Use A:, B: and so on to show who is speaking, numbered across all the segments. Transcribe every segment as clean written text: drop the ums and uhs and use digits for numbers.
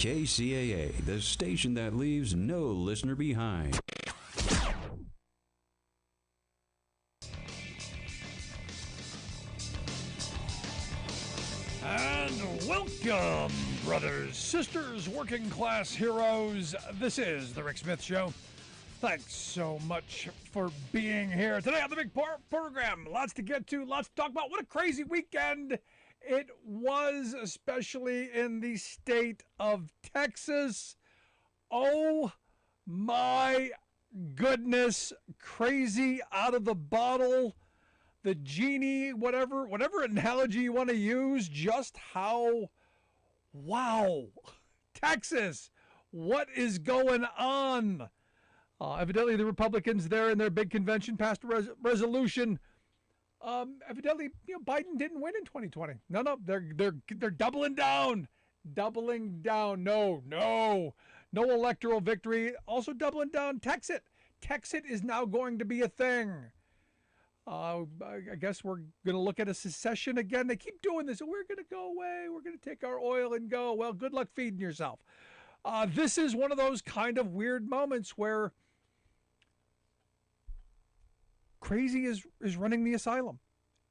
A: KCAA, the station that leaves no listener behind.
B: And welcome, brothers, sisters, working class heroes. This is The Rick Smith Show. Thanks so much for being here today on the big program. Lots to get to, lots to talk about. What a crazy weekend it was, especially in the state of Texas. Oh my goodness, crazy out of the bottle. The genie, whatever analogy you want to use, just how, wow, Texas, what is going on? Evidently, the Republicans there in their big convention passed a resolution. Evidently, Biden didn't win in 2020. No, they're doubling down. No electoral victory. Also doubling down. Texit is now going to be a thing. I guess we're going to look at a secession again. They keep doing this. We're going to go away. We're going to take our oil and go. Well, good luck feeding yourself. This is one of those kind of weird moments where crazy is running the asylum.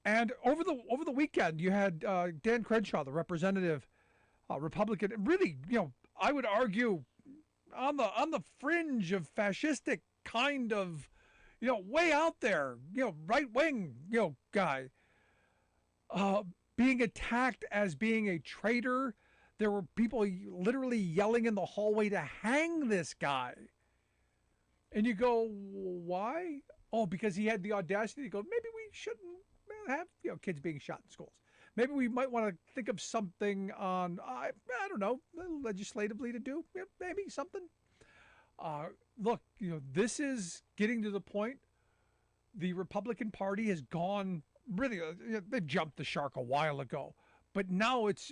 B: And over the weekend, you had Dan Crenshaw, the representative, Republican, really, I would argue on the fringe of fascistic kind of, way out there, right wing, guy, being attacked as being a traitor. There were people literally yelling in the hallway to hang this guy. And you go, why? Oh, because he had the audacity to go, maybe we shouldn't have kids being shot in schools. Maybe we might want to think of something on, I don't know, legislatively to do. Maybe something. Look, this is getting to the point. The Republican Party has gone, really, they've jumped the shark a while ago. But now it's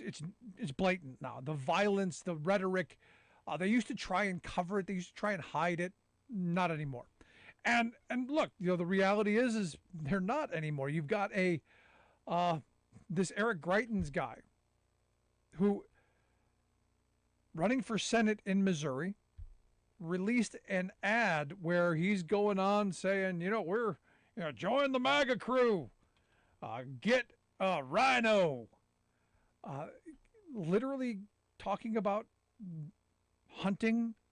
B: blatant now. The violence, the rhetoric, they used to try and cover it. They used to try and hide it. Not anymore. And look, the reality is they're not anymore. You've got this Eric Greitens guy who, running for Senate in Missouri, released an ad where he's going on saying, we're, join the MAGA crew, get Rhino. Literally talking about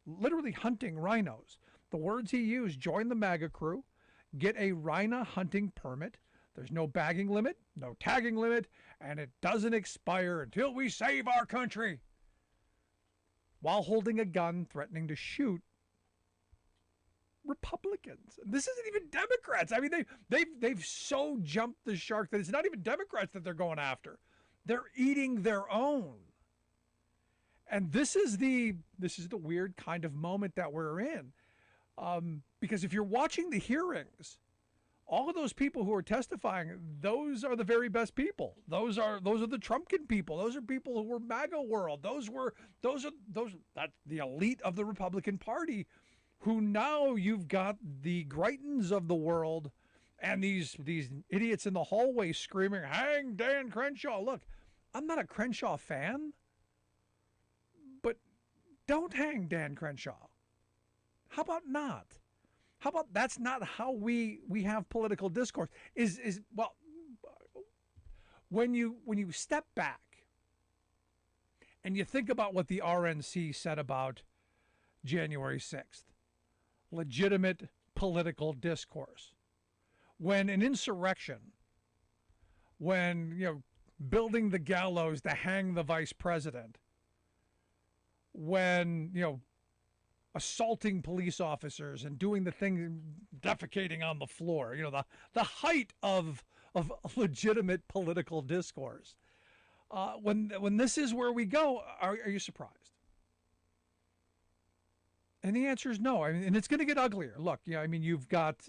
B: literally hunting rhinos. The words he used: join the MAGA crew, get a rhino hunting permit. There's no bagging limit, no tagging limit, and it doesn't expire until we save our country. While holding a gun, threatening to shoot Republicans. This isn't even Democrats. I mean, they've so jumped the shark that it's not even Democrats that they're going after. They're eating their own. And this is the weird kind of moment that we're in. Because if you're watching the hearings, all of those people who are testifying, those are the very best people. Those are the Trumpkin people. Those are people who were MAGA world. That's the elite of the Republican Party, who now you've got the Greitens of the world and these idiots in the hallway screaming, hang Dan Crenshaw. Look, I'm not a Crenshaw fan, but don't hang Dan Crenshaw. How about not? How about that's not how we have political discourse? Well, when you step back and you think about what the RNC said about January 6th, legitimate political discourse, when an insurrection, when building the gallows to hang the vice president, when assaulting police officers and doing the thing, defecating on the floor, the height of legitimate political discourse. When this is where we go, are you surprised? And the answer is no. I mean, and it's going to get uglier. Look, you've got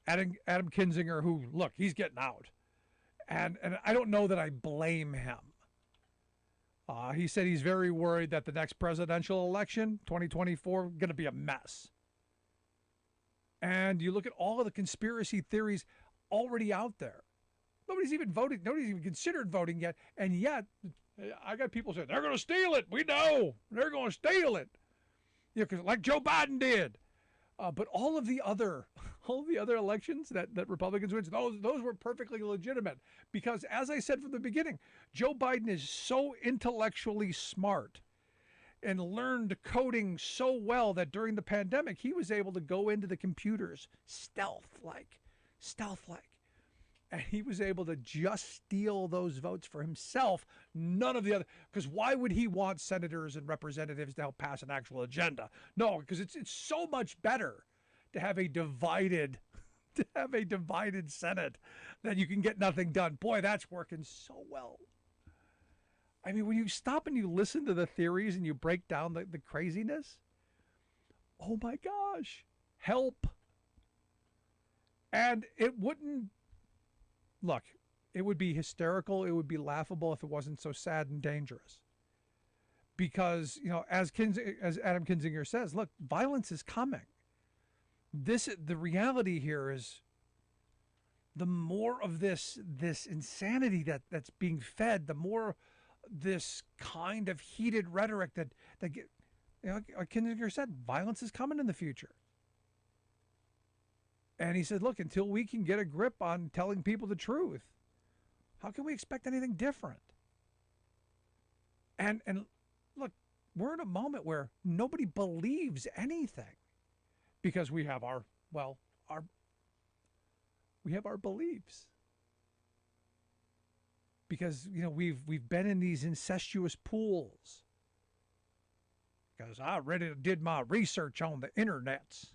B: Adam Kinzinger, who, look, he's getting out, and I don't know that I blame him. He said he's very worried that the next presidential election, 2024, going to be a mess. And you look at all of the conspiracy theories already out there. Nobody's even voted. Nobody's even considered voting yet. And yet, I got people saying they're going to steal it. We know they're going to steal it. You know, 'cause like Joe Biden did. But all of the other elections that Republicans win, those were perfectly legitimate because, as I said from the beginning, Joe Biden is so intellectually smart and learned coding so well that during the pandemic he was able to go into the computers stealth like, and he was able to just steal those votes for himself. None of the other, because why would he want senators and representatives to help pass an actual agenda? No, because it's so much better to have a divided Senate that you can get nothing done. Boy, that's working so well. I mean, when you stop and you listen to the theories and you break down the craziness, oh my gosh, help. And it wouldn't, look, it would be hysterical, it would be laughable if it wasn't so sad and dangerous. Because, you know, as Adam Kinzinger says, look, violence is coming. The reality here is the more of this insanity that's being fed, the more this kind of heated rhetoric that get, you know, like Kinzinger said, violence is coming in the future. And he said, look, until we can get a grip on telling people the truth, how can we expect anything different? And look, we're in a moment where nobody believes anything because we have our beliefs. Because, you know, we've been in these incestuous pools. Because I did my research on the internets.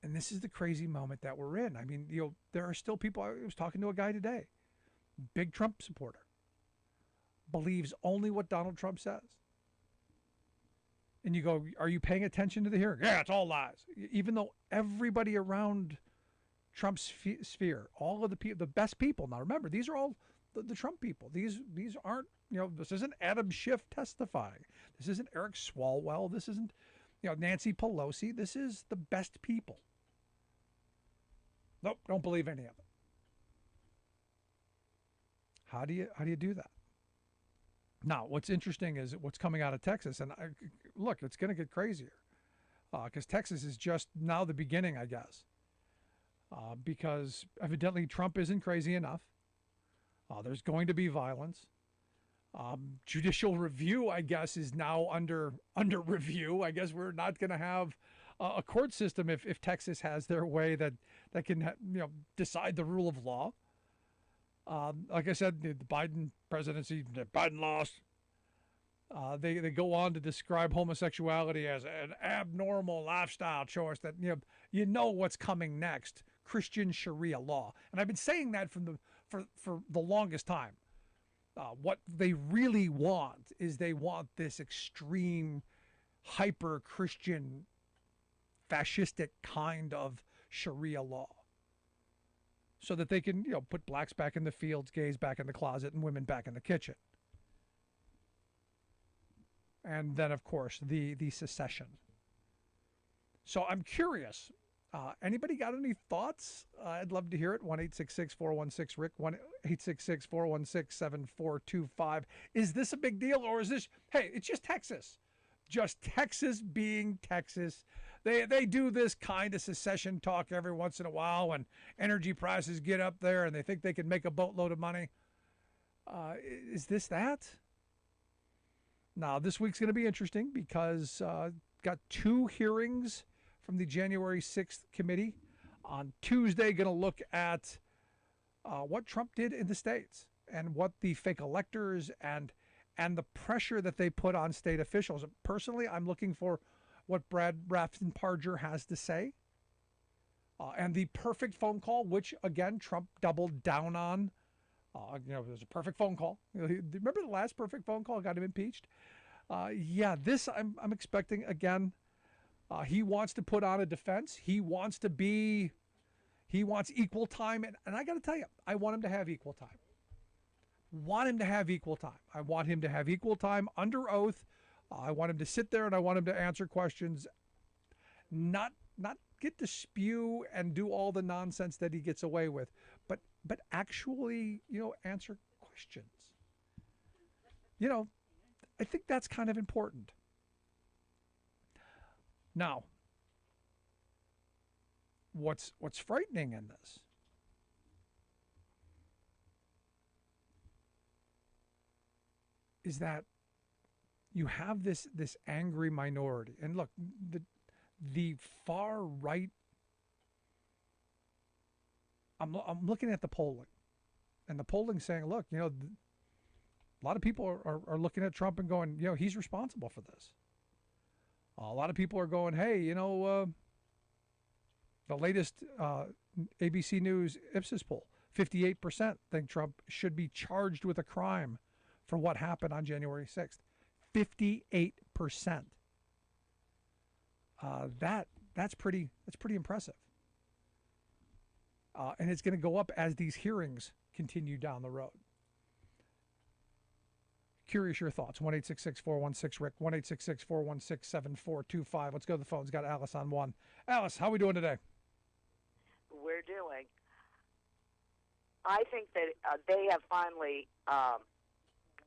B: And this is the crazy moment that we're in. I mean, you know, there are still people. I was talking to a guy today, big Trump supporter, believes only what Donald Trump says. And you go, are you paying attention to the hearing? Yeah, it's all lies. Even though everybody around Trump's sphere, all of the best people. Now remember, these are all the Trump people. These aren't, you know, this isn't Adam Schiff testifying. This isn't Eric Swalwell. This isn't, you know, Nancy Pelosi. This is the best people. Nope, don't believe any of it. How do you do that? Now, what's interesting is what's coming out of Texas, and look, it's going to get crazier because Texas is just now the beginning, I guess. Because evidently Trump isn't crazy enough. There's going to be violence. Judicial review, I guess, is now under review. I guess we're not going to have a court system if Texas has their way that can decide the rule of law. Like I said, the Biden presidency, Biden lost. They go on to describe homosexuality as an abnormal lifestyle choice that you know what's coming next. Christian Sharia law. And I've been saying that for the longest time. What they really want is they want this extreme, hyper-Christian, fascistic kind of Sharia law. So that they can, put blacks back in the fields, gays back in the closet, and women back in the kitchen. And then, of course, the secession. So I'm curious. Anybody got any thoughts? I'd love to hear it. 1-866-416-RICK, 1-866-416-7425. Is this a big deal, or is this, hey, it's just Texas. Just Texas being Texas. They do this kind of secession talk every once in a while when energy prices get up there and they think they can make a boatload of money. Is this that? Now, this week's going to be interesting because got two hearings from the January 6th committee. On Tuesday, going to look at what Trump did in the states and what the fake electors and the pressure that they put on state officials. Personally, I'm looking for what Brad Raffensperger has to say. And the perfect phone call, which, again, Trump doubled down on. It was a perfect phone call. Remember the last perfect phone call got him impeached? This I'm expecting, again. He wants to put on a defense. He wants equal time. And I got to tell you, I want him to have equal time. I want him to have equal time under oath. I want him to sit there and I want him to answer questions, not get to spew and do all the nonsense that he gets away with, but but actually, answer questions. I think that's kind of important. Now, what's frightening in this is that you have this angry minority, and look, the far right. I'm looking at the polling, and the polling saying, look, a lot of people are looking at Trump and going, he's responsible for this. A lot of people are going, hey, the latest ABC News Ipsos poll, 58% think Trump should be charged with a crime for what happened on January 6th. 58%. That's pretty impressive. And it's going to go up as these hearings continue down the road. Curious your thoughts. 1-866-416-RICK, 1-866-416-7425. Let's go to the phones. Got Alice on one. Alice, how are we doing today?
C: We're doing. I think that they have finally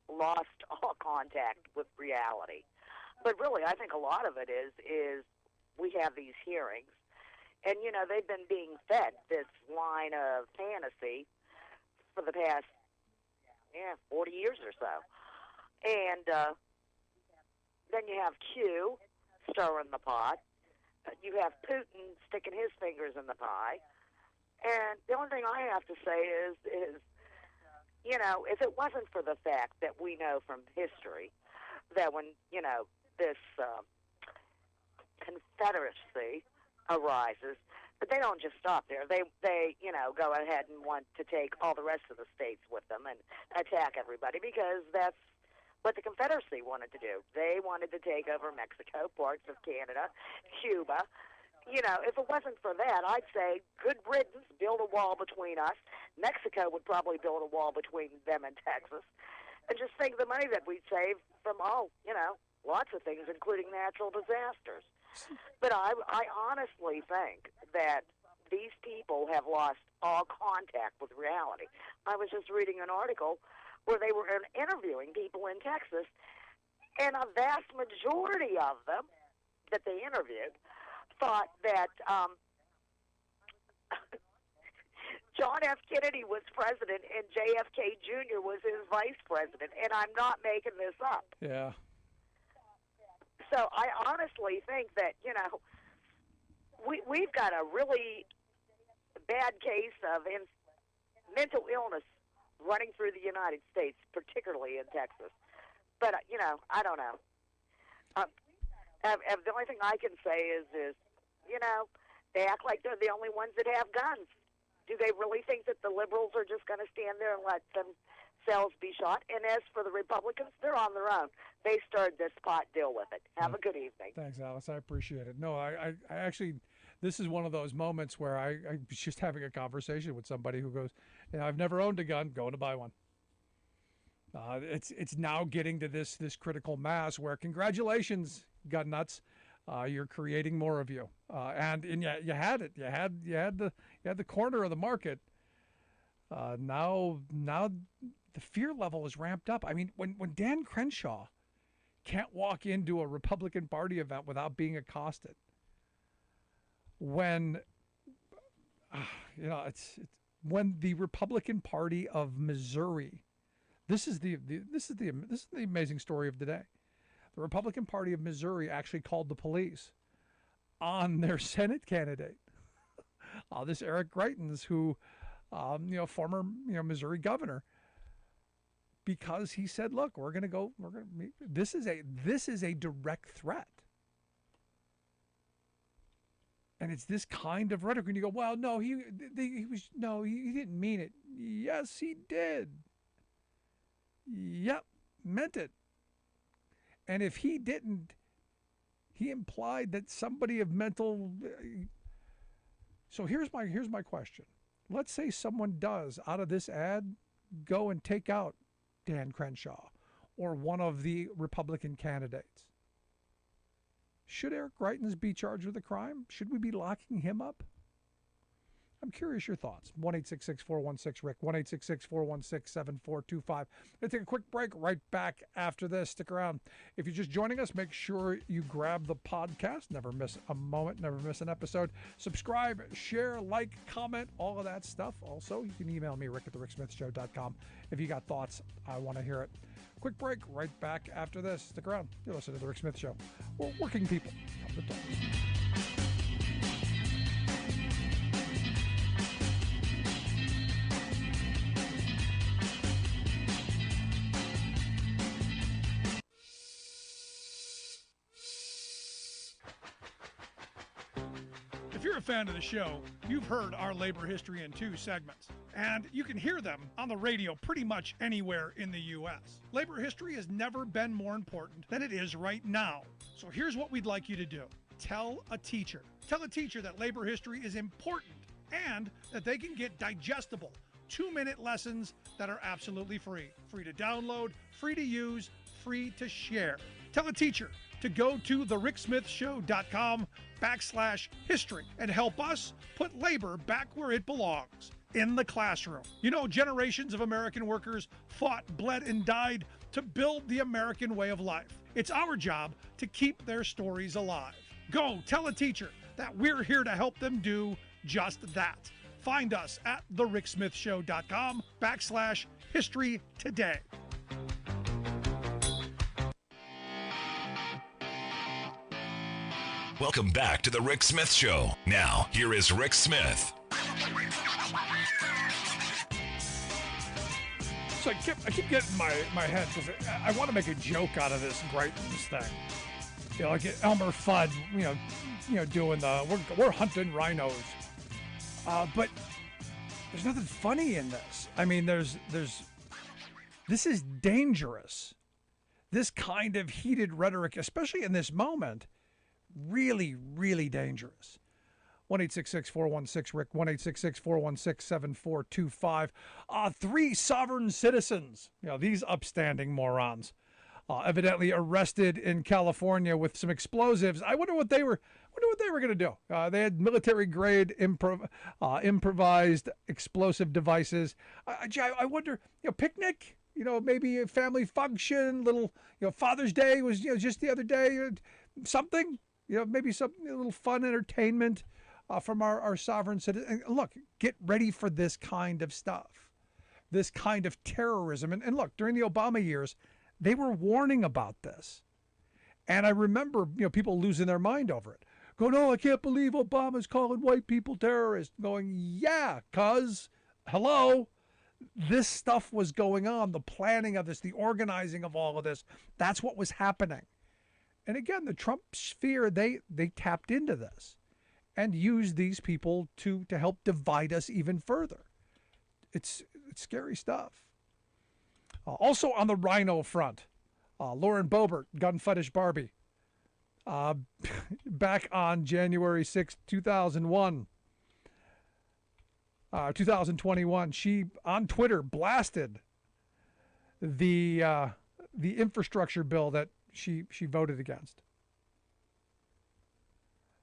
C: lost all contact with reality. But really, I think a lot of it is we have these hearings. And, they've been being fed this line of fantasy for the past, 40 years or so. And then you have Q stirring the pot. You have Putin sticking his fingers in the pie. And the only thing I have to say is if it wasn't for the fact that we know from history that when, this confederacy arises, but they don't just stop there. They go ahead and want to take all the rest of the states with them and attack everybody, because that's what the Confederacy wanted to do. They wanted to take over Mexico, parts of Canada, Cuba. If it wasn't for that, I'd say good riddance, build a wall between us. Mexico would probably build a wall between them and Texas. And just think of the money that we'd save from lots of things, including natural disasters. But I honestly think that these people have lost all contact with reality. I was just reading an article where they were interviewing people in Texas, and a vast majority of them that they interviewed thought that John F. Kennedy was president and JFK Jr. was his vice president, and I'm not making this up.
B: Yeah.
C: So I honestly think that, we've got a really bad case of mental illness running through the United States, particularly in Texas. But, I don't know. The only thing I can say is they act like they're the only ones that have guns. Do they really think that the liberals are just going to stand there and let themselves be shot? And as for the Republicans, they're on their own. They stirred this pot. Deal with it. Have a good evening.
B: Thanks, Alice. I appreciate it. No, I actually, this is one of those moments where I was just having a conversation with somebody who goes, I've never owned a gun, going to buy one. It's now getting to this critical mass where, congratulations, gun nuts. You're creating more of you, and yeah, you had it. You had the corner of the market. Now the fear level is ramped up. I mean, when Dan Crenshaw can't walk into a Republican Party event without being accosted, when it's when the Republican Party of Missouri, this is the amazing story of the day. The Republican Party of Missouri actually called the police on their Senate candidate, this Eric Greitens, who, former, Missouri governor, because he said, "Look, this is a direct threat." And it's this kind of rhetoric. And you go, "Well, no, he didn't mean it." Yes, he did. Yep, meant it. And if he didn't, he implied that somebody of mental. So here's my question. Let's say someone does, out of this ad, go and take out Dan Crenshaw or one of the Republican candidates. Should Eric Greitens be charged with a crime? Should we be locking him up? I'm curious your thoughts. 1-866-416-RICK, 1-866-416-7425. Going to take a quick break right back after this. Stick around. If you're just joining us, make sure you grab the podcast. Never miss a moment, never miss an episode. Subscribe, share, like, comment, all of that stuff. Also, you can email me, rick@thericksmithshow.com. If you got thoughts, I want to hear it. Quick break right back after this. Stick around. You're listening to The Rick Smith Show. We're working people. Come to talk.
D: If you're a fan of the show, you've heard our labor history in 2 segments, and you can hear them on the radio pretty much anywhere in the U.S. Labor history has never been more important than it is right now. So here's what we'd like you to do. Tell a teacher. Tell a teacher that labor history is important and that they can get digestible 2-minute lessons that are absolutely free. Free to download, free to use, free to share. Tell a teacher to go to thericksmithshow.com/history and help us put labor back where it belongs, in the classroom. You know, generations of American workers fought, bled, and died to build the American way of life. It's our job to keep their stories alive. Go tell a teacher that we're here to help them do just that. Find us at thericksmithshow.com/history today.
E: Welcome back to the Rick Smith Show. Now, here is Rick Smith.
B: So I keep getting my head, because I want to make a joke out of this Greitens thing. You know, like Elmer Fudd, you know, doing the we're hunting rhinos, but there's nothing funny in this. I mean, this is dangerous. This kind of heated rhetoric, especially in this moment, really, really dangerous. 1-866-416-RICK, 1-866-416-7425. 3 sovereign citizens, you know, these upstanding morons, evidently arrested in California with some explosives. I wonder what they were going to do. They had military-grade improvised explosive devices. I wonder, you know, picnic, you know, maybe a family function, little, you know, Father's Day was, you know, just the other day, something, you know, maybe some little fun entertainment from our sovereign citizens. And look, get ready for this kind of stuff, this kind of terrorism. And look, during the Obama years, they were warning about this. And I remember, you know, people losing their mind over it. Going, oh, I can't believe Obama's calling white people terrorists. Going, yeah, cuz, hello, this stuff was going on. The planning of this, the organizing of all of this, that's what was happening. And again, the Trump sphere, they tapped into this and used these people to help divide us even further. It's scary stuff. Also on the rhino front, Lauren Boebert, gun fetish Barbie, back on January 6, 2021, she on Twitter blasted the infrastructure bill that she voted against.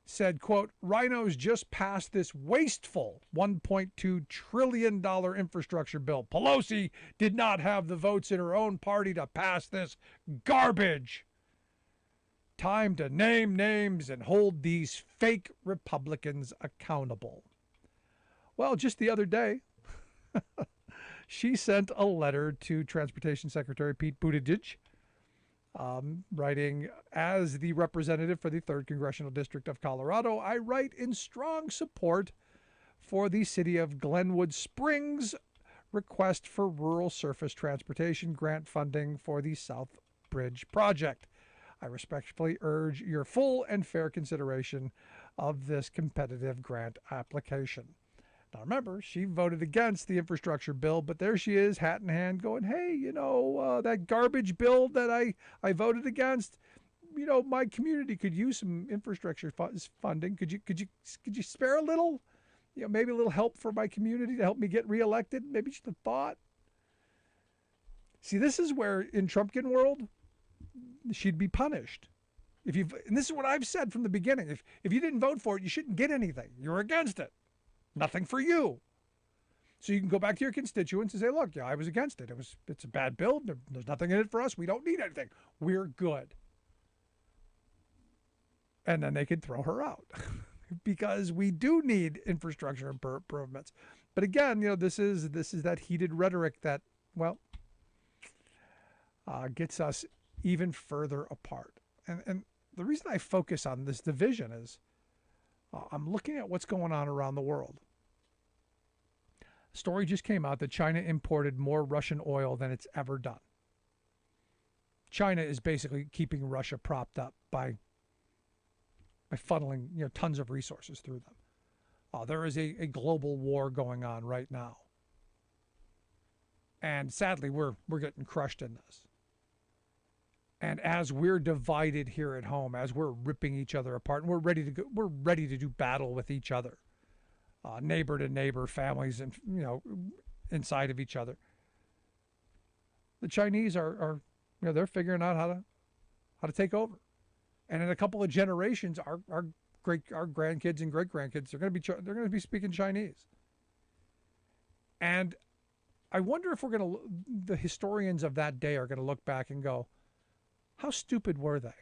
B: Said, quote, rhinos just passed this wasteful $1.2 trillion infrastructure bill. Pelosi did not have the votes in her own party to pass this garbage. Time to name names and hold these fake Republicans accountable. Well, just the other day, she sent a letter to Transportation Secretary Pete Buttigieg, writing, as the representative for the 3rd Congressional District of Colorado, I write in strong support for the city of Glenwood Springs request for rural surface transportation grant funding for the South Bridge project. I respectfully urge your full and fair consideration of this competitive grant application. Now remember, she voted against the infrastructure bill, but there she is, hat in hand, going, hey, you know, that garbage bill that I voted against, you know, my community could use some infrastructure funding. Could you spare a little, you know, maybe a little help for my community to help me get reelected? Maybe just a thought. See, this is where in Trumpkin world, she'd be punished. And this is what I've said from the beginning. If you didn't vote for it, you shouldn't get anything. You're against it. Nothing for you. So you can go back to your constituents and say, look, yeah, I was against it. It's a bad bill. There's nothing in it for us. We don't need anything. We're good. And then they could throw her out because we do need infrastructure improvements. But again, this is that heated rhetoric that, well, gets us even further apart. And the reason I focus on this division is I'm looking at what's going on around the world. A story just came out that China imported more Russian oil than it's ever done. China is basically keeping Russia propped up by funneling tons of resources through them. There is a global war going on right now. And sadly, we're getting crushed in this. And as we're divided here at home, as we're ripping each other apart, and we're ready to do battle with each other, neighbor to neighbor, families, and inside of each other. The Chinese are they're figuring out how to take over, and in a couple of generations, our grandkids and great grandkids they're going to be speaking Chinese. And I wonder if the historians of that day are going to look back and go, how stupid were they?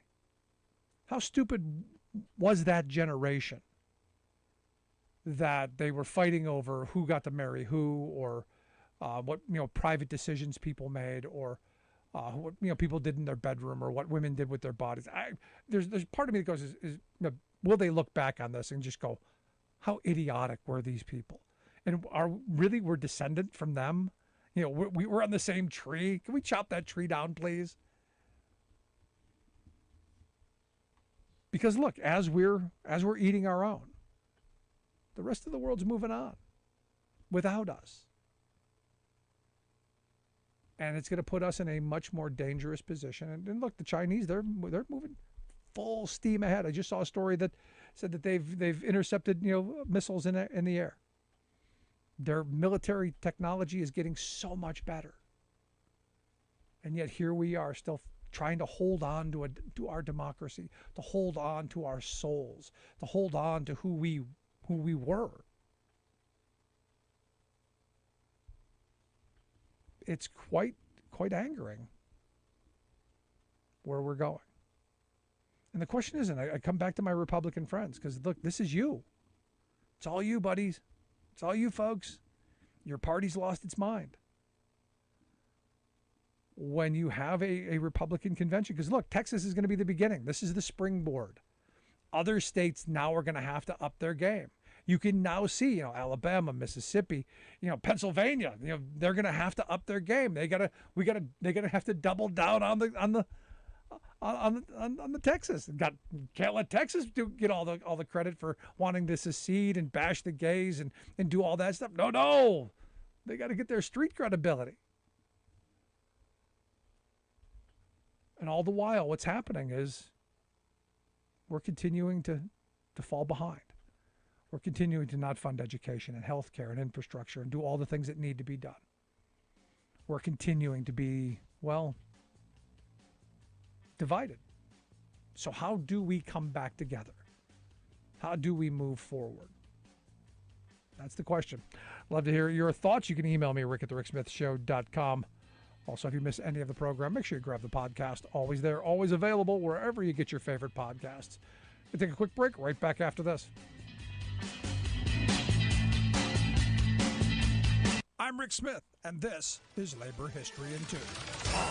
B: How stupid was that generation that they were fighting over who got to marry who, or what private decisions people made, or what people did in their bedroom, or what women did with their bodies. There's part of me that goes, will they look back on this and just go, how idiotic were these people? And we're descendant from them? We're on the same tree. Can we chop that tree down, please? Because look, as we're eating our own, the rest of the world's moving on without us. And it's going to put us in a much more dangerous position. And look, the Chinese, they're moving full steam ahead. I just saw a story that said that they've intercepted missiles in the air. Their military technology is getting so much better. And yet here we are still trying to hold on to our democracy, to hold on to our souls, to hold on to who we were. It's quite angering where we're going. And the question isn't, I come back to my Republican friends, because look, this is you. It's all you, buddies. It's all you folks. Your party's lost its mind. When you have a Republican convention, because look, Texas is going to be the beginning. This is the springboard. Other states now are going to have to up their game. You can now see, Alabama, Mississippi, Pennsylvania. They're going to have to up their game. They're going to have to double down on the Texas. Can't let Texas get all the credit for wanting to secede and bash the gays and do all that stuff. No, they got to get their street credibility. And all the while, what's happening is we're continuing to fall behind. We're continuing to not fund education and healthcare and infrastructure and do all the things that need to be done. We're continuing to be, divided. So how do we come back together? How do we move forward? That's the question. Love to hear your thoughts. You can email me, rick@thericksmithshow.com. Also, if you miss any of the program, make sure you grab the podcast. Always there, always available, wherever you get your favorite podcasts. We'll take a quick break right back after this.
D: I'm Rick Smith, and this is Labor History in 2.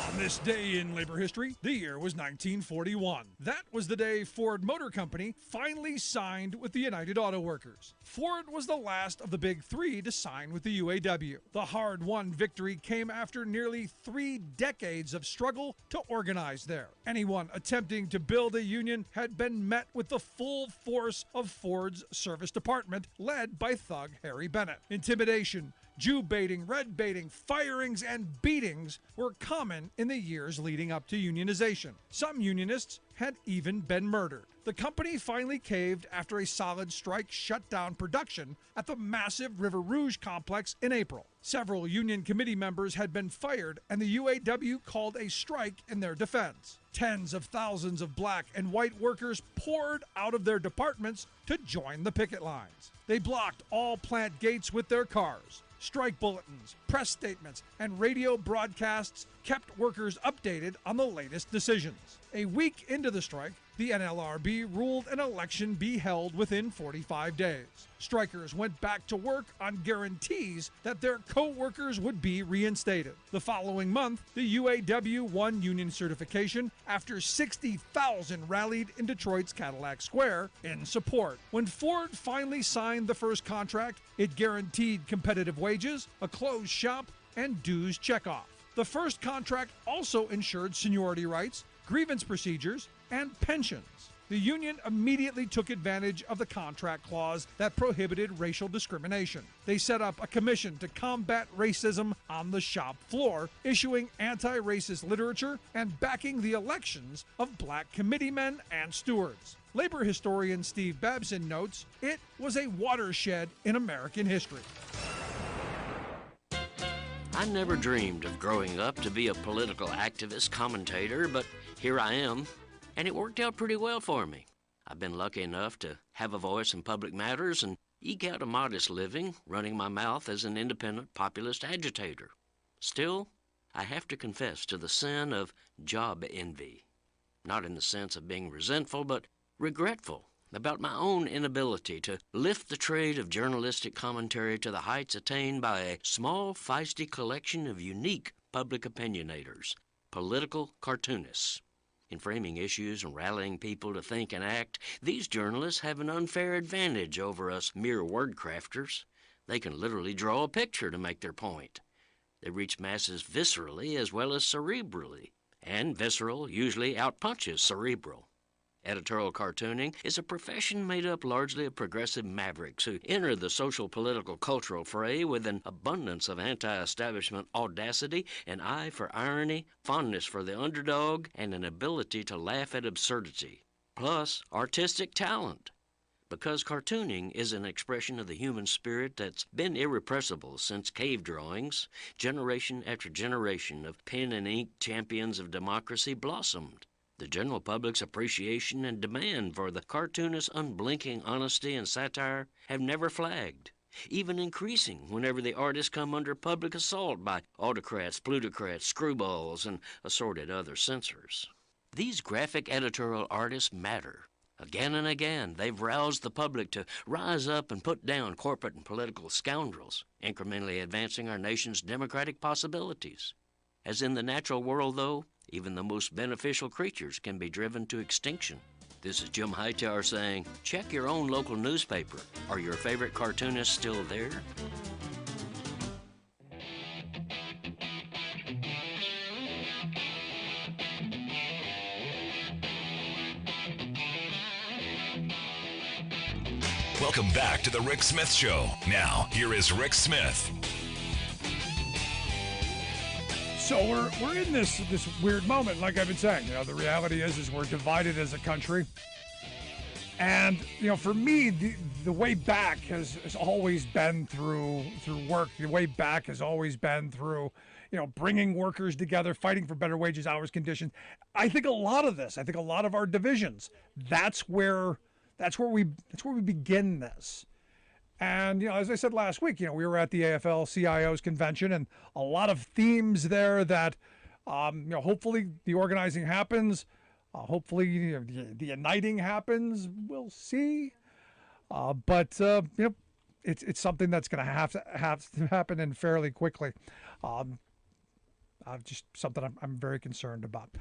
D: On this day in labor history, the year was 1941. That was the day Ford Motor Company finally signed with the United Auto Workers. Ford was the last of the big three to sign with the UAW. The hard-won victory came after nearly 3 decades of struggle to organize there. Anyone attempting to build a union had been met with the full force of Ford's service department, led by thug Harry Bennett. Intimidation,
B: Jew baiting, red baiting, firings, and beatings were common in the years leading up to unionization. Some unionists had even been murdered. The company finally caved after a solid strike shut down production at the massive River Rouge complex in April. Several union committee members had been fired, and the UAW called a strike in their defense. Tens of thousands of black and white workers poured out of their departments to join the picket lines. They blocked all plant gates with their cars. Strike bulletins, press statements, and radio broadcasts kept workers updated on the latest decisions. A week into the strike, the NLRB ruled an election be held within 45 days. Strikers went back to work on guarantees that their co-workers would be reinstated. The following month, the UAW won union certification after 60,000 rallied in Detroit's Cadillac Square in support. When Ford finally signed the first contract, it guaranteed competitive wages, a closed shop, and dues checkoff. The first contract also ensured seniority rights, grievance procedures, and pensions. The union immediately took advantage of the contract clause that prohibited racial discrimination. They set up a commission to combat racism on the shop floor, issuing anti-racist literature and backing the elections of black committeemen and stewards. Labor historian Steve Babson notes, it was a watershed in American history.
F: I never dreamed of growing up to be a political activist commentator, but here I am, and it worked out pretty well for me. I've been lucky enough to have a voice in public matters and eke out a modest living running my mouth as an independent populist agitator. Still, I have to confess to the sin of job envy, not in the sense of being resentful, but regretful about my own inability to lift the trade of journalistic commentary to the heights attained by a small, feisty collection of unique public opinionators, political cartoonists. In framing issues and rallying people to think and act, these journalists have an unfair advantage over us mere word crafters. They can literally draw a picture to make their point. They reach masses viscerally as well as cerebrally, and visceral usually outpunches cerebral. Editorial cartooning is a profession made up largely of progressive mavericks who enter the social, political, cultural fray with an abundance of anti-establishment audacity, an eye for irony, fondness for the underdog, and an ability to laugh at absurdity, plus artistic talent. Because cartooning is an expression of the human spirit that's been irrepressible since cave drawings, generation after generation of pen and ink champions of democracy blossomed. The general public's appreciation and demand for the cartoonist's unblinking honesty and satire have never flagged, even increasing whenever the artists come under public assault by autocrats, plutocrats, screwballs, and assorted other censors. These graphic editorial artists matter. Again and again, they've roused the public to rise up and put down corporate and political scoundrels, incrementally advancing our nation's democratic possibilities. As in the natural world, though, even the most beneficial creatures can be driven to extinction. This is Jim Hightower saying, check your own local newspaper. Are your favorite cartoonists still there?
E: Welcome back to the Rick Smith Show. Now, here is Rick Smith.
B: So we're in this weird moment, like I've been saying. You know, the reality is we're divided as a country. And, you know, for me, the way back has always been through work. The way back has always been through, you know, bringing workers together, fighting for better wages, hours, conditions. I think a lot of our divisions, that's where we begin this. And, you know, as I said last week, you know, we were at the AFL-CIO's convention, and a lot of themes there that, you know, hopefully the organizing happens. Hopefully, you know, the uniting happens. We'll see. But you know, it's something that's going to have to happen and fairly quickly. Just something I'm very concerned about.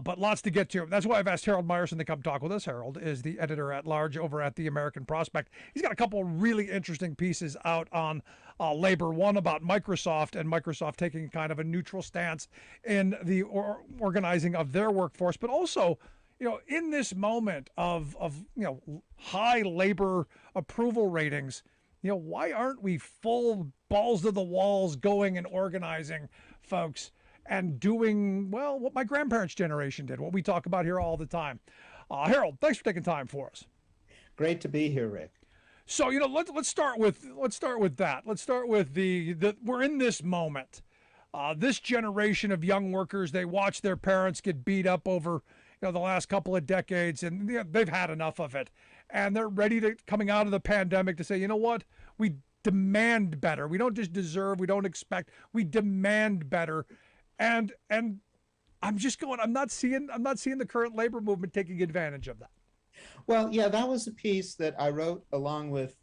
B: But lots to get to. That's why I've asked Harold Meyerson to come talk with us. Harold is the editor-at-large over at the American Prospect. He's got a couple really interesting pieces out on labor. One about Microsoft and Microsoft taking kind of a neutral stance in the organizing of their workforce, but also, you know, in this moment of you know, high labor approval ratings, why aren't we full balls to the walls going and organizing, folks, and doing, well, what my grandparents' generation did, what we talk about here all the time. Harold, thanks for taking time for us.
G: Great to be here, Rick.
B: So, let's start with that. Let's start with the we're in this moment. This generation of young workers, they watch their parents get beat up over the last couple of decades, and they've had enough of it. And they're ready to, coming out of the pandemic, to say, you know what? We demand better. We don't just deserve, we don't expect, we demand better. And I'm just going, I'm not seeing the current labor movement taking advantage of that.
G: Well, yeah, that was a piece that I wrote along with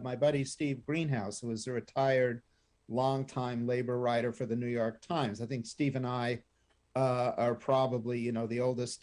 G: my buddy Steve Greenhouse, who was a retired longtime labor writer for the New York Times. I think Steve and I are probably, the oldest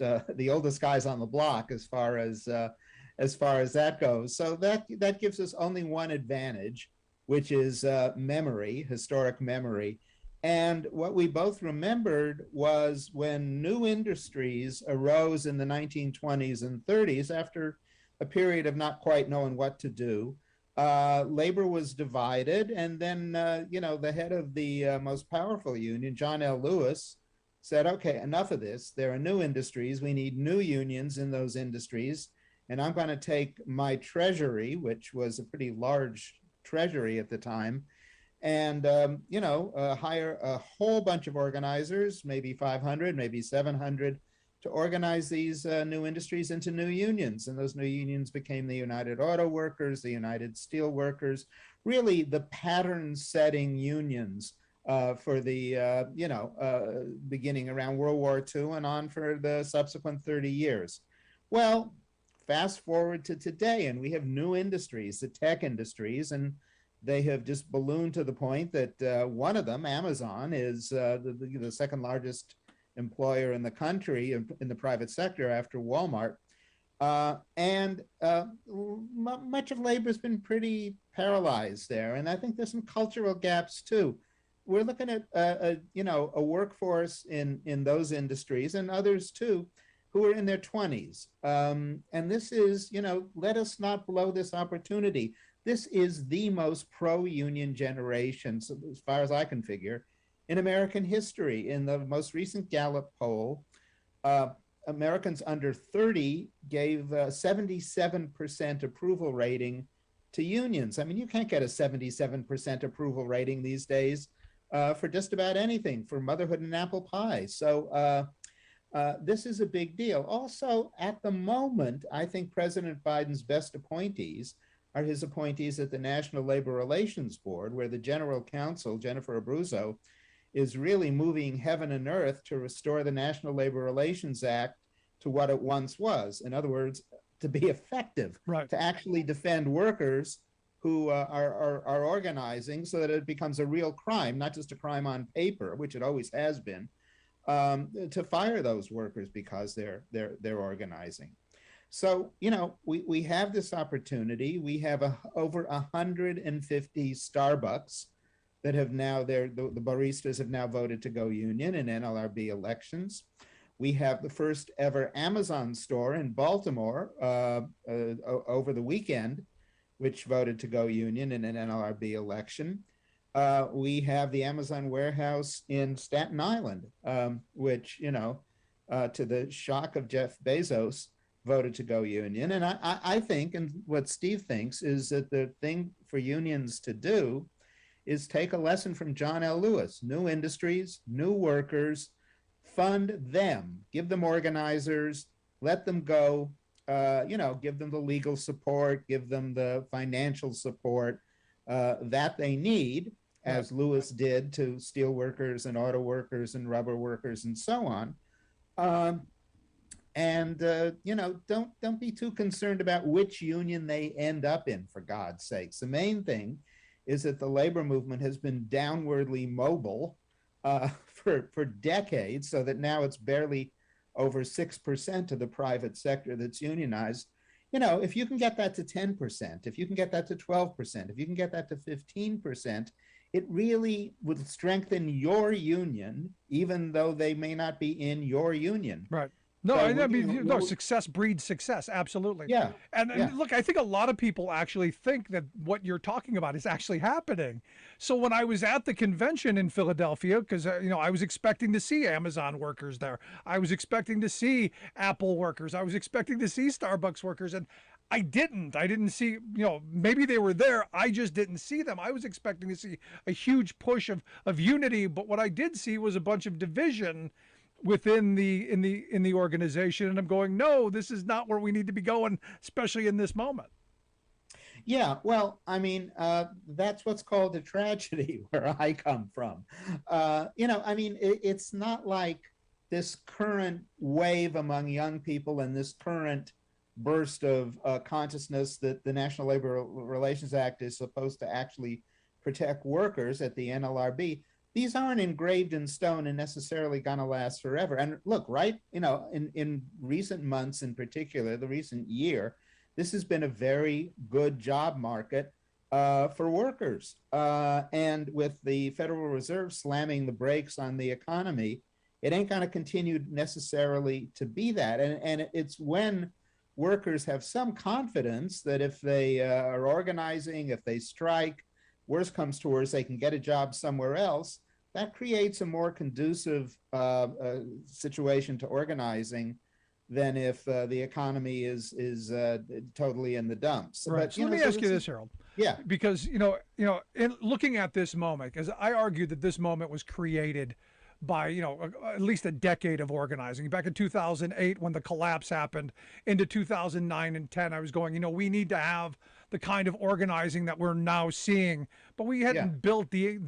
G: guys on the block as far as that goes. So that gives us only one advantage, which is memory, historic memory. And what we both remembered was when new industries arose in the 1920s and 30s, after a period of not quite knowing what to do, labor was divided. And then, the head of the most powerful union, John L. Lewis, said, okay, enough of this. There are new industries. We need new unions in those industries. And I'm going to take my treasury, which was a pretty large treasury at the time, and hire a whole bunch of organizers, maybe 500, maybe 700, to organize these new industries into new unions. And those new unions became the United Auto Workers, the United Steel Workers, really the pattern-setting unions for the, beginning around World War II and on for the subsequent 30 years. Well, fast forward to today, and we have new industries, the tech industries, and they have just ballooned to the point that one of them, Amazon, is the second largest employer in the country in the private sector after Walmart. Much of labor has been pretty paralyzed there. And I think there's some cultural gaps too. We're looking at a workforce in those industries and others too, who are in their 20s. And this is, let us not blow this opportunity. This is the most pro-union generation, so as far as I can figure, in American history. In the most recent Gallup poll, Americans under 30 gave 77% approval rating to unions. I mean, you can't get a 77% approval rating these days for just about anything, for motherhood and apple pie. So this is a big deal. Also, at the moment, I think President Biden's best appointees are his appointees at the National Labor Relations Board, where the general counsel, Jennifer Abruzzo, is really moving heaven and earth to restore the National Labor Relations Act to what it once was. In other words, to be effective,
B: right, to
G: actually defend workers who are organizing so that it becomes a real crime, not just a crime on paper, which it always has been, to fire those workers because they're organizing. So, we have this opportunity. We have over 150 Starbucks that have now, the baristas have now voted to go union in NLRB elections. We have the first ever Amazon store in Baltimore over the weekend, which voted to go union in an NLRB election. We have the Amazon warehouse in Staten Island, which, to the shock of Jeff Bezos, voted to go union. And I think, and what Steve thinks, is that the thing for unions to do is take a lesson from John L. Lewis. New industries, new workers, fund them, give them organizers, let them go, give them the legal support, give them the financial support that they need, as Lewis did to steel workers and auto workers and rubber workers and so on. Don't be too concerned about which union they end up in, for God's sakes. The main thing is that the labor movement has been downwardly mobile for decades, so that now it's barely over 6% of the private sector that's unionized. If you can get that to 10%, if you can get that to 12%, if you can get that to 15%, it really would strengthen your union, even though they may not be in your union.
B: Right. No,
G: So
B: I
G: we-
B: mean,
G: you
B: no,
G: know,
B: success breeds success. Absolutely.
G: Yeah,
B: And
G: yeah.
B: look, I think a lot of people actually think that what you're talking about is actually happening. So when I was at the convention in Philadelphia, because I was expecting to see Amazon workers there, I was expecting to see Apple workers, I was expecting to see Starbucks workers, and I didn't. I didn't see. Maybe they were there. I just didn't see them. I was expecting to see a huge push of unity, but what I did see was a bunch of division within the organization, and I'm going, no, this is not where we need to be going, especially in this moment.
G: Yeah, well, I mean, that's what's called a tragedy where I come from. I mean, it's not like this current wave among young people and this current burst of consciousness that the National Labor Relations Act is supposed to actually protect workers at the NLRB. These aren't engraved in stone and necessarily going to last forever. And look, right, in recent months in particular, the recent year, this has been a very good job market for workers. And with the Federal Reserve slamming the brakes on the economy, it ain't going to continue necessarily to be that. And it's when workers have some confidence that if they are organizing, if they strike, worst comes to worst, they can get a job somewhere else. That creates a more conducive situation to organizing than if the economy is totally in the dumps.
B: Right.
G: But,
B: So let me ask you this, Harold.
G: Yeah.
B: Because in looking at this moment, because I argue that this moment was created by at least a decade of organizing. Back in 2008, when the collapse happened, into 2009 and 10, I was going, we need to have the kind of organizing that we're now seeing, but we hadn't built the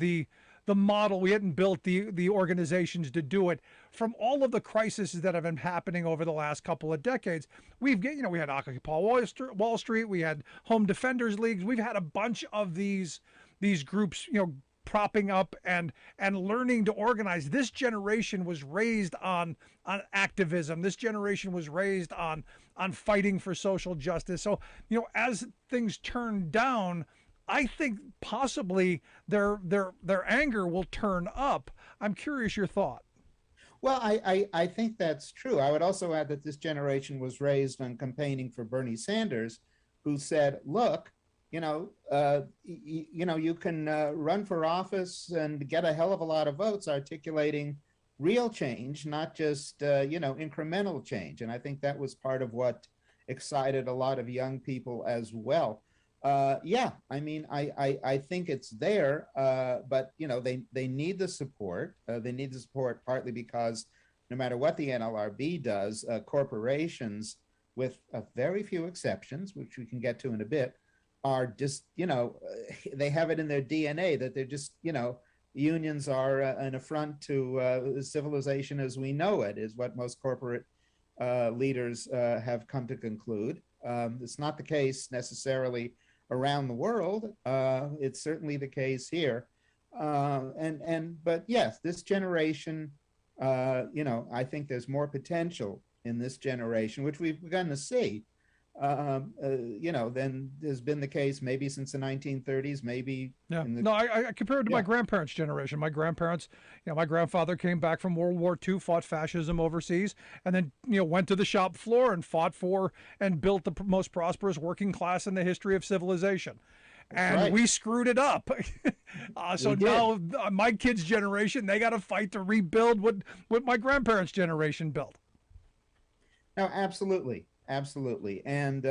B: model, we hadn't built the organizations to do it. From all of the crises that have been happening over the last couple of decades, we had Occupy Wall Street, we had Home Defenders Leagues, we've had a bunch of these groups, propping up and learning to organize. This generation was raised on activism. This generation was raised on fighting for social justice. So, as things turn down, I think possibly their anger will turn up. I'm curious your thought.
G: Well, I think that's true. I would also add that this generation was raised on campaigning for Bernie Sanders, who said, look, you can run for office and get a hell of a lot of votes articulating real change, not just, incremental change. And I think that was part of what excited a lot of young people as well. I mean, I think it's there, but, they need the support. They need the support partly because no matter what the NLRB does, corporations, with very few exceptions, which we can get to in a bit, are just, they have it in their DNA that they're just, unions are an affront to civilization as we know it, is what most corporate leaders have come to conclude. It's not the case necessarily around the world. It's certainly the case here. But yes, this generation, I think there's more potential in this generation, which we've begun to see. Than has been the case maybe since the 1930s, maybe.
B: Yeah. I compare it to my grandparents' generation. My grandparents, my grandfather came back from World War II, fought fascism overseas, and then, went to the shop floor and fought for and built the most prosperous working class in the history of civilization. And we screwed it up. So now my kids' generation, they got to fight to rebuild what my grandparents' generation built.
G: No, absolutely. Absolutely. And,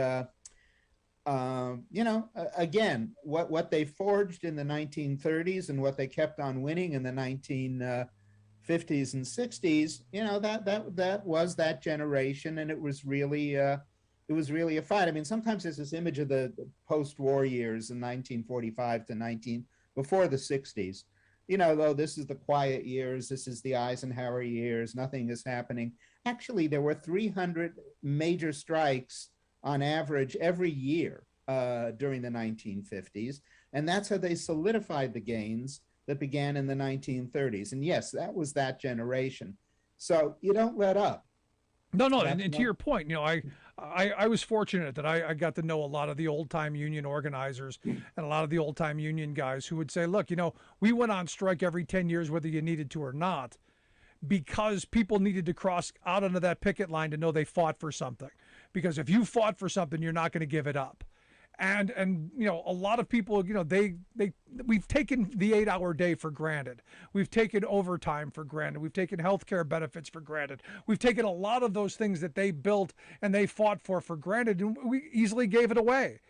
G: again, what they forged in the 1930s and what they kept on winning in the 1950s and 60s, that was that generation. And it was really a fight. I mean, sometimes there's this image of the post-war years in 1945 to before the 60s. Though this is the quiet years, this is the Eisenhower years, nothing is happening. Actually, there were 300 major strikes on average every year during the 1950s. And that's how they solidified the gains that began in the 1930s. And yes, that was that generation. So you don't let up.
B: No, and to your point, I was fortunate that I got to know a lot of the old-time union organizers and a lot of the old-time union guys who would say, look, we went on strike every 10 years whether you needed to or not, because people needed to cross out onto that picket line to know they fought for something. Because if you fought for something, you're not going to give it up. And you know, a lot of people, you know, we've taken the 8-hour day for granted. We've taken overtime for granted. We've taken health care benefits for granted. We've taken a lot of those things that they built and they fought for granted, and we easily gave it away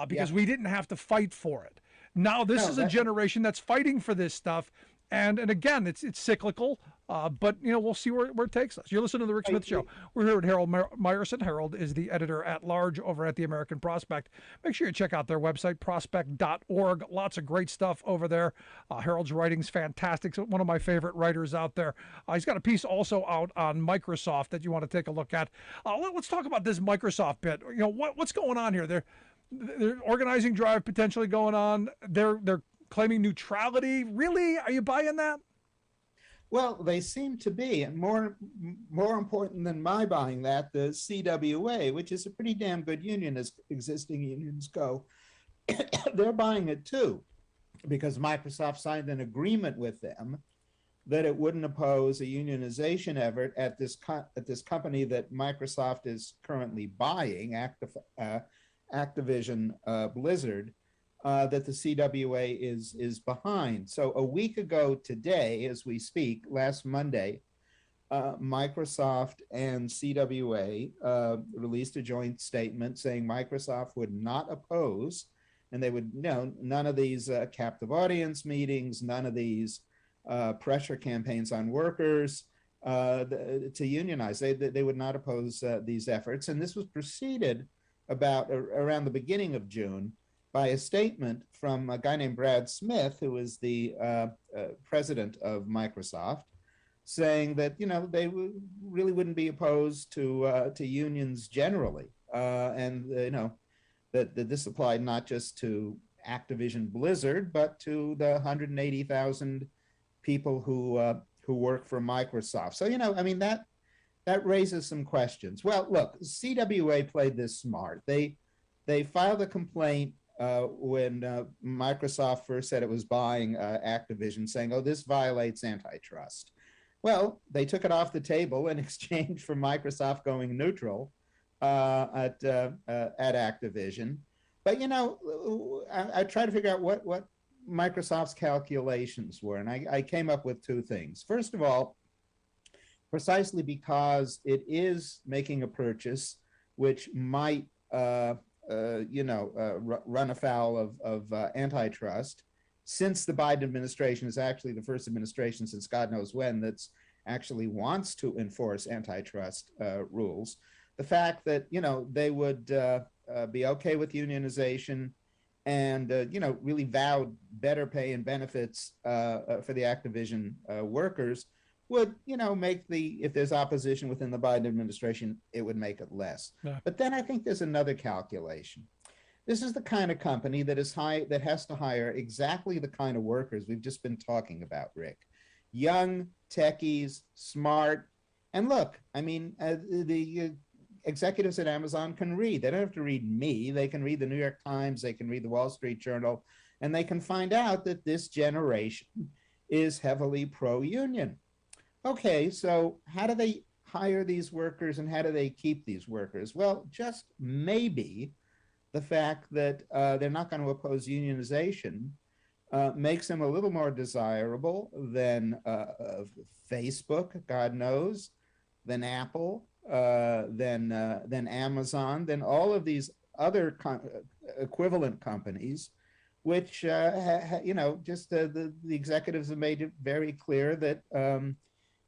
B: because we didn't have to fight for it. Now this is a generation that's fighting for this stuff, and again, it's cyclical. But, you know, we'll see where it takes us. You're listening to The Rick Smith Show. We're here with Harold Meyerson. Harold is the editor-at-large over at the American Prospect. Make sure you check out their website, prospect.org. Lots of great stuff over there. Harold's writing's fantastic. One of my favorite writers out there. He's got a piece also out on Microsoft that you want to take a look at. Let's talk about this Microsoft bit. You know, what's going on here? They're organizing drive potentially going on. They're claiming neutrality. Really? Are you buying that?
G: Well, they seem to be, and more important than my buying that, the CWA, which is a pretty damn good union as existing unions go, they're buying it too, because Microsoft signed an agreement with them that it wouldn't oppose a unionization effort at this company that Microsoft is currently buying, Activision Blizzard. That the CWA is behind. So a week ago today, as we speak, last Monday, Microsoft and CWA released a joint statement saying Microsoft would not oppose, and they would, none of these captive audience meetings, none of these pressure campaigns on workers to unionize. They would not oppose these efforts. And this was preceded around the beginning of June by a statement from a guy named Brad Smith, who is the president of Microsoft, saying that they really wouldn't be opposed to unions generally, and that this applied not just to Activision Blizzard, but to the 180,000 people who work for Microsoft. So that raises some questions. Well, look, CWA played this smart. They filed a complaint when Microsoft first said it was buying Activision, saying, "Oh, this violates antitrust." Well, they took it off the table in exchange for Microsoft going neutral at Activision. But I tried to figure out what Microsoft's calculations were, and I came up with two things. First of all, precisely because it is making a purchase which might run afoul of antitrust, since the Biden administration is actually the first administration since God knows when that's actually wants to enforce antitrust rules. The fact that they would be okay with unionization and really vowed better pay and benefits for the Activision workers would, make if there's opposition within the Biden administration, it would make it less. Yeah. But then I think there's another calculation. This is the kind of company that has to hire exactly the kind of workers we've just been talking about, Rick. Young, techies, smart. And look, the executives at Amazon can read. They don't have to read me. They can read the New York Times. They can read the Wall Street Journal. And they can find out that this generation is heavily pro-union. Okay, so how do they hire these workers and how do they keep these workers? Well, just maybe the fact that they're not going to oppose unionization makes them a little more desirable than Facebook, God knows, than Apple, than Amazon, than all of these other equivalent companies, which, the executives have made it very clear that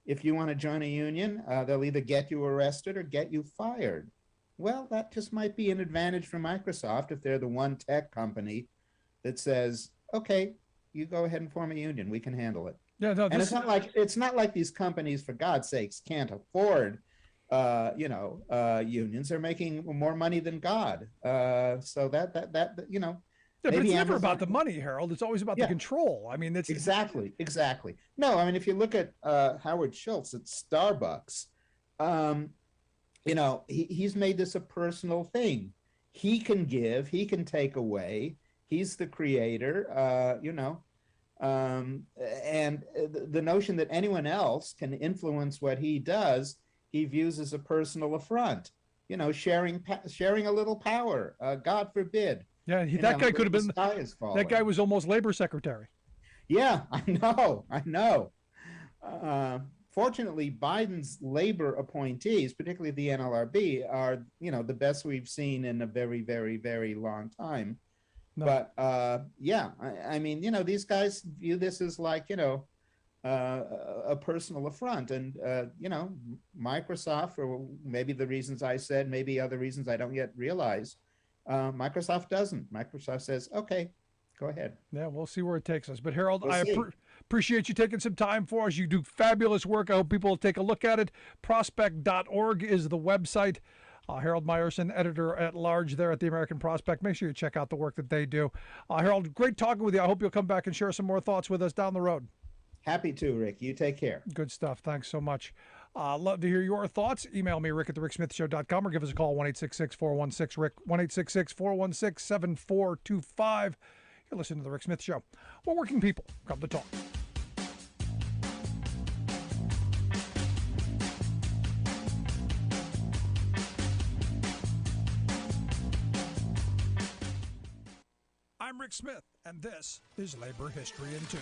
G: if you want to join a union, they'll either get you arrested or get you fired. Well, that just might be an advantage for Microsoft if they're the one tech company that says, okay, you go ahead and form a union. We can handle it. Yeah, no, and it's not like these companies, for God's sakes, can't afford, unions. They're making more money than God. So that.
B: Yeah, but it's never about the money, Harold. It's always about the control. That's
G: exactly. No, if you look at Howard Schultz at Starbucks, he's made this a personal thing. He can give, he can take away. He's the creator, And the notion that anyone else can influence what he does, he views as a personal affront. You know, sharing a little power. God forbid.
B: Yeah, that guy could have been. That guy was almost labor secretary.
G: Yeah, I know. Fortunately, Biden's labor appointees, particularly the NLRB, are, you know, the best we've seen in a very, very, very long time. No. But yeah, I mean, you know, these guys view this as like, you know, a personal affront. And, you know, Microsoft, for maybe the reasons I said, maybe other reasons I don't yet realize, Microsoft doesn't. Microsoft says, okay, go ahead.
B: Yeah, we'll see where it takes us. But Harold, I appreciate you taking some time for us. You do fabulous work. I hope people will take a look at it. Prospect.org is the website. Harold Meyerson, editor-at-large there at the American Prospect. Make sure you check out the work that they do. Harold, great talking with you. I hope you'll come back and share some more thoughts with us down the road.
G: Happy to, Rick. You take care.
B: Good stuff. Thanks so much. Love to hear your thoughts. Email me, rick@thericksmithshow.com, or give us a call, 1-866-416-RICK, 1-866-416-7425. You're listening to The Rick Smith Show. We're working people. Come to talk. I'm Rick Smith, and this is Labor History in 2.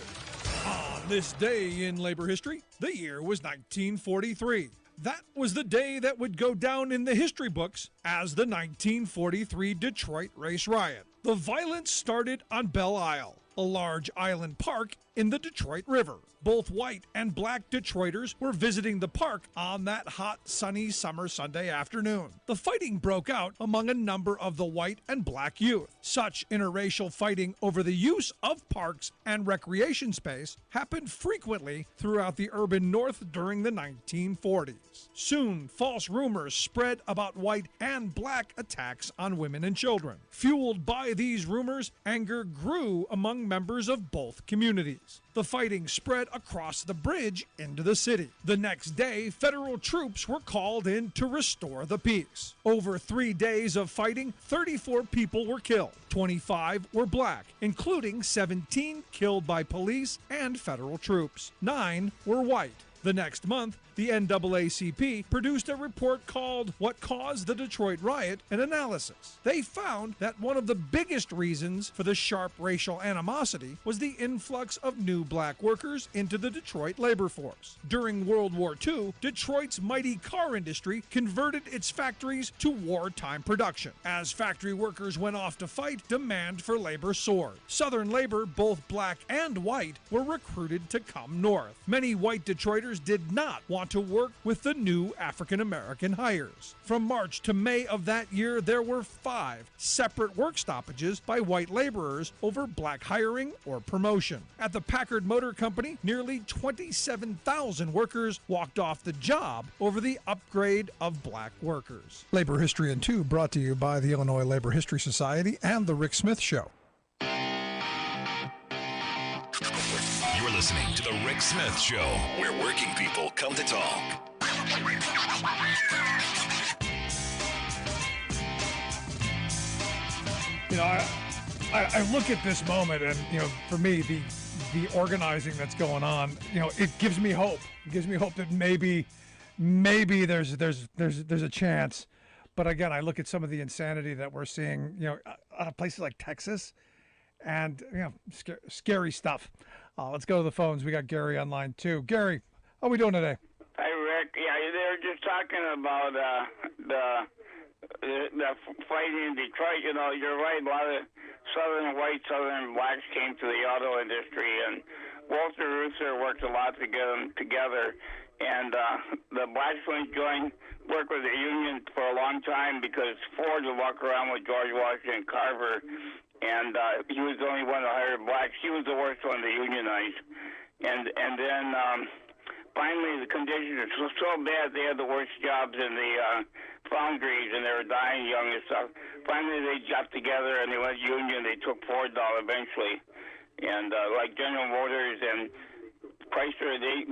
B: On this day in labor history, the year was 1943. That was the day that would go down in the history books as the 1943 Detroit Race Riot. The violence started on Belle Isle, a large island park in the Detroit River. Both white and black Detroiters were visiting the park on that hot, sunny summer Sunday afternoon. The fighting broke out among a number of the white and black youth. Such interracial fighting over the use of parks and recreation space happened frequently throughout the urban North during the 1940s. Soon, false rumors spread about white and black attacks on women and children. Fueled by these rumors, anger grew among members of both communities. The fighting spread across the bridge into the city. The next day, federal troops were called in to restore the peace. Over 3 days of fighting, 34 people were killed. 25 were black, including 17 killed by police and federal troops. 9 were white. The next month, the NAACP produced a report called What Caused the Detroit Riot? An Analysis. They found that one of the biggest reasons for the sharp racial animosity was the influx of new black workers into the Detroit labor force. During World War II, Detroit's mighty car industry converted its factories to wartime production. As factory workers went off to fight, demand for labor soared. Southern labor, both black and white, were recruited to come north. Many white Detroiters did not want to work with the new African-American hires. From March to May of that year, there were 5 separate work stoppages by white laborers over black hiring or promotion. At the Packard Motor Company, nearly 27,000 workers walked off the job over the upgrade of black workers. Labor History in 2 brought to you by the Illinois Labor History Society and The Rick Smith Show.
E: You're listening to The Rick Smith Show, where working people come to talk.
B: You know, I look at this moment, and, you know, for me, the organizing that's going on, you know, it gives me hope. It gives me hope that maybe there's a chance. But again, I look at some of the insanity that we're seeing, you know, out of places like Texas, and, you know, scary stuff. Let's go to the phones. We got Gary on line 2. Gary, how are we doing today?
H: Hi, Rick. Yeah, they were just talking about the fighting in Detroit. You know, you're right. A lot of Southern white, Southern blacks came to the auto industry, and Walter Reuther worked a lot to get them together. And the blacks went work with the union for a long time because Ford would walk around with George Washington Carver, and he was the only one to hire blacks. He was the worst one to unionize. And then finally the conditions were so bad they had the worst jobs in the foundries, and they were dying young and stuff. Finally they got together and they went union. They took Ford down eventually. And like General Motors and Chrysler, they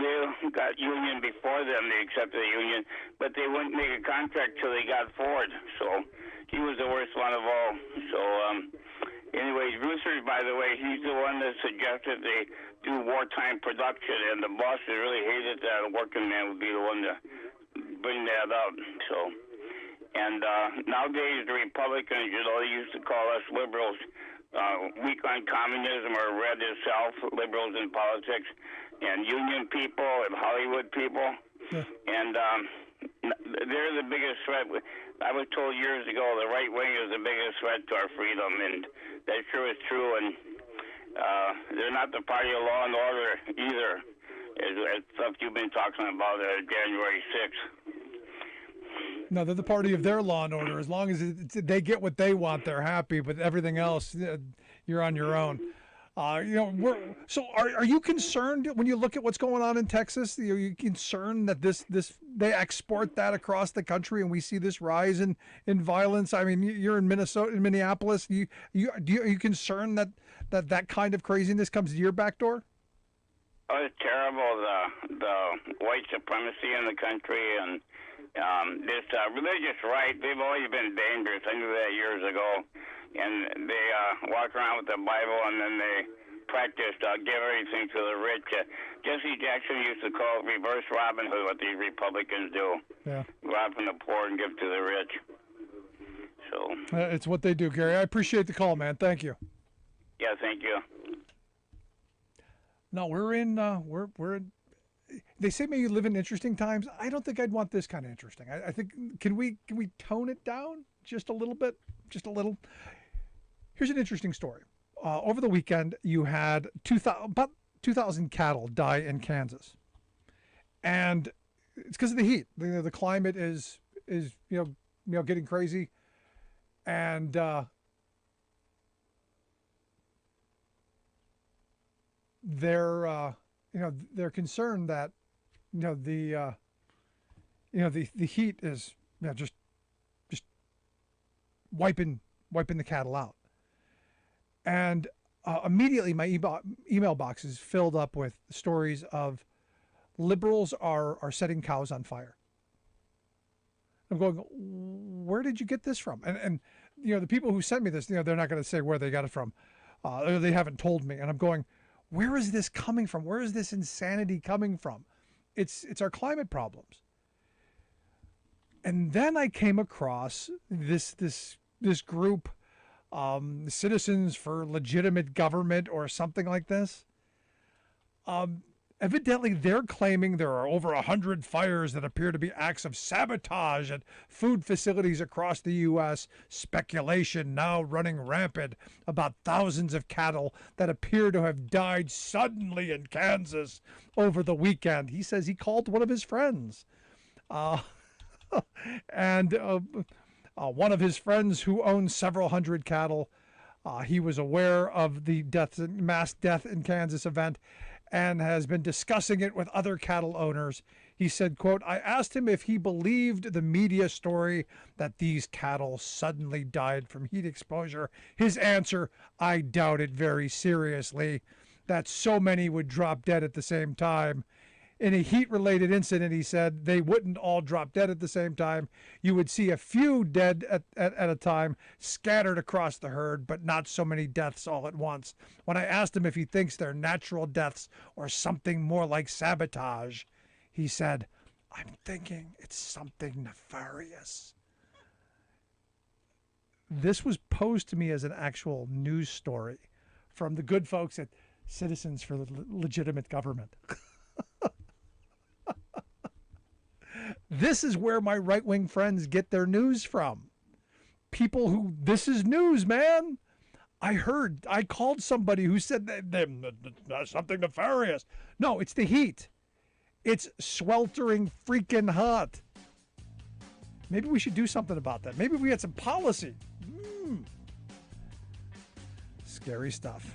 H: got union before them. They accepted the union, but they wouldn't make a contract till they got Ford. So he was the worst one of all. So anyways, Reuther, by the way, he's the one that suggested they do wartime production, and the bosses really hated that a working man would be the one to bring that up. So, and nowadays the Republicans, they used to call us liberals weak on communism or red itself, liberals in politics, and union people and Hollywood people. Yeah. And they're the biggest threat. I was told years ago the right wing is the biggest threat to our freedom, and that sure is true. And they're not the party of law and order either. It's stuff you've been talking about January 6th.
B: No, they're the party of their law and order. As long as they get what they want, they're happy. But everything else, you're on your own. Are you concerned when you look at what's going on in Texas? Are you concerned that this they export that across the country and we see this rise in violence? I mean, you're in Minneapolis. Are you concerned that kind of craziness comes to your back door?
H: Oh, it's terrible, the white supremacy in the country and this religious right. They've always been dangerous. I knew that years ago. And they walk around with the Bible, and then they practice give everything to the rich. Jesse Jackson used to call it reverse Robin Hood, what these Republicans do. Yeah. Rob from the poor and give to the rich. So
B: it's what they do, Gary. I appreciate the call, man. Thank you.
H: Yeah, thank you.
B: No, we're in. They say maybe you live in interesting times. I don't think I'd want this kind of interesting. I think can we tone it down just a little bit, just a little. Here's an interesting story. Over the weekend, you had about 2,000 cattle die in Kansas, and it's because of the heat. The climate is getting crazy, and they're concerned that the heat is just wiping the cattle out. And immediately my email box is filled up with stories of liberals are setting cows on fire. I'm going, where did you get this from? And the people who sent me this, they're not going to say where they got it from. They haven't told me. And I'm going, where is this coming from? Where is this insanity coming from? It's our climate problems. And then I came across this group, Citizens for Legitimate Government or something like this. Evidently, they're claiming there are over 100 fires that appear to be acts of sabotage at food facilities across the U.S. Speculation now running rampant about thousands of cattle that appear to have died suddenly in Kansas over the weekend. He says he called one of his friends. And one of his friends who owns several hundred cattle, he was aware of the mass death in Kansas event and has been discussing it with other cattle owners. He said, quote, I asked him if he believed the media story that these cattle suddenly died from heat exposure. His answer, I doubt it very seriously, that so many would drop dead at the same time. In a heat-related incident, he said, they wouldn't all drop dead at the same time. You would see a few dead at a time scattered across the herd, but not so many deaths all at once. When I asked him if he thinks they're natural deaths or something more like sabotage, he said, I'm thinking it's something nefarious. This was posed to me as an actual news story from the good folks at Citizens for Legitimate Government. This is where my right-wing friends get their news from. People who, this is news, man. I called somebody who said that's something nefarious. No, it's the heat. It's sweltering freaking hot. Maybe we should do something about that. Maybe we had some policy. Scary stuff.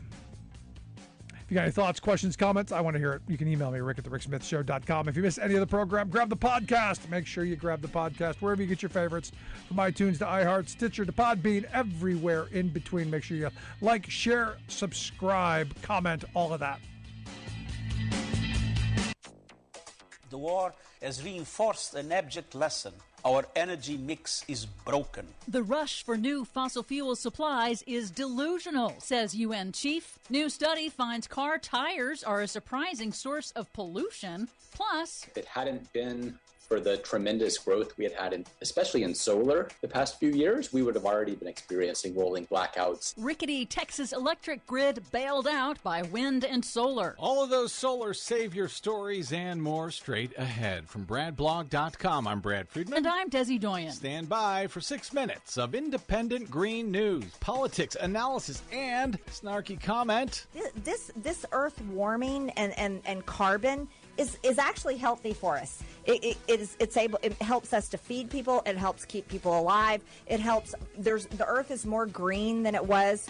B: If you got any thoughts, questions, comments, I want to hear it. You can email me, rick@thericksmithshow.com. If you missed any of the program, grab the podcast. Make sure you grab the podcast wherever you get your favorites, from iTunes to iHeart, Stitcher to Podbean, everywhere in between. Make sure you like, share, subscribe, comment, all of that.
I: The war has reinforced an abject lesson Our energy mix is broken.
J: The rush for new fossil fuel supplies is delusional, says UN chief. New study finds car tires are a surprising source of pollution. Plus,
K: if it hadn't been for the tremendous growth we had in, especially in solar the past few years, we would have already been experiencing rolling blackouts.
J: Rickety Texas electric grid bailed out by wind and solar.
L: All of those solar savior stories and more straight ahead. From BradBlog.com, I'm Brad Friedman.
J: And I'm Desi Doyen.
L: Stand by for 6 minutes of independent green news, politics, analysis, and snarky comment.
M: This earth warming and carbon is actually healthy for us. It helps us to feed people. It helps keep people alive. It helps. The earth is more green than it was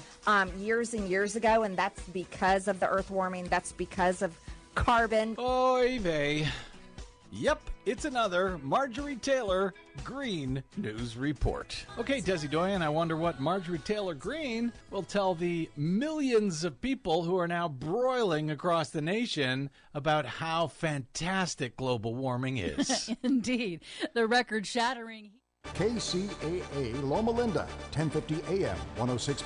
M: years and years ago, and that's because of the earth warming. That's because of carbon.
L: Oy vey. Yep, it's another Marjorie Taylor Greene News Report. Okay, Desi Doyen, I wonder what Marjorie Taylor Greene will tell the millions of people who are now broiling across the nation about how fantastic global warming is.
J: Indeed. The record-shattering...
N: KCAA Loma Linda, 1050 AM, 106.